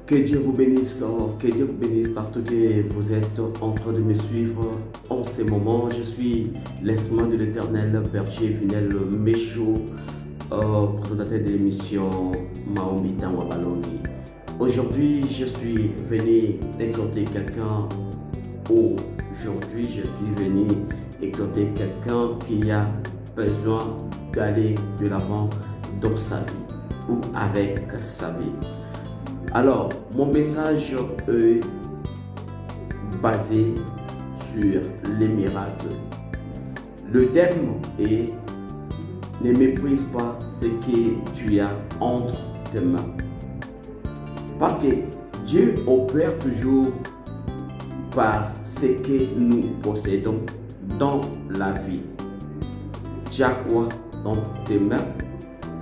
Que Dieu vous bénisse partout que vous êtes en train de me suivre en ce moment. Je suis l'instrument de l'Éternel, berger Vinel Méchaud, présentateur de l'émission Maomita Wabalongi. Aujourd'hui, je suis venu exhorter quelqu'un. Aujourd'hui, je suis venu exhorter quelqu'un qui a besoin d'aller de l'avant dans sa vie ou avec sa vie. Alors, mon message est basé sur les miracles. Le thème est « Ne méprise pas ce que tu as entre tes mains ». Parce que Dieu opère toujours par ce que nous possédons dans la vie. Tu as quoi dans tes mains?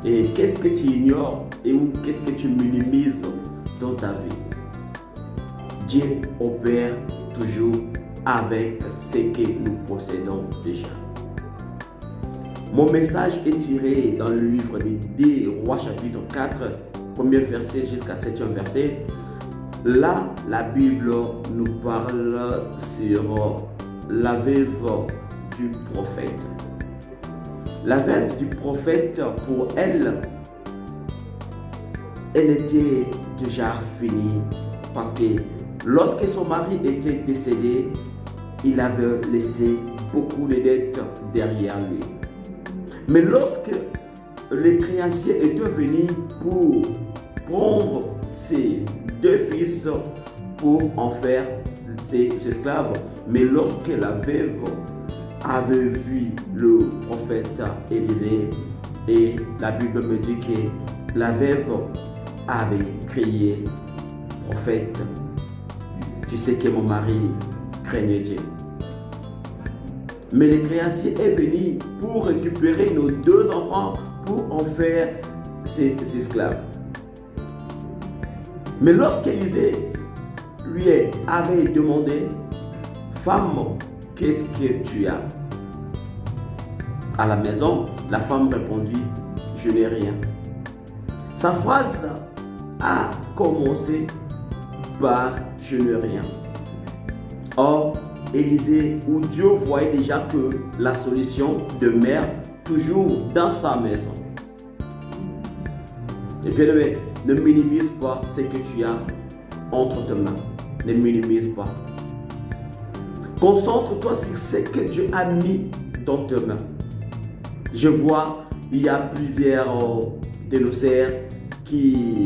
Et qu'est-ce que tu ignores et ou qu'est-ce que tu minimises dans ta vie? Dieu opère toujours avec ce que nous possédons déjà. Mon message est tiré dans le livre des Rois chapitre 4, premier verset jusqu'à 7e verset. Là, la Bible nous parle sur la veuve du prophète. La veuve du prophète, pour elle, elle était déjà finie parce que lorsque son mari était décédé, il avait laissé beaucoup de dettes derrière lui. Mais lorsque les créanciers étaient venus pour prendre ses deux fils pour en faire ses esclaves, mais lorsque la veuve avait vu le prophète Élisée, et la Bible me dit que la veuve avait crié: prophète, tu sais que mon mari craignait Dieu. Mais le créancier est venu pour récupérer nos deux enfants pour en faire ses esclaves. Mais lorsqu'Élisée lui avait demandé: femme, qu'est-ce que tu as à la maison? La femme répondit: je n'ai rien. Sa phrase a commencé par je n'ai rien. Or, Élisée, ou Dieu voyait déjà que la solution demeure toujours dans sa maison. Et bien aimé, ne minimise pas ce que tu as entre tes mains. Ne minimise pas. Concentre-toi sur ce que Dieu a mis dans tes mains. Je vois, il y a plusieurs de nos sœurs qui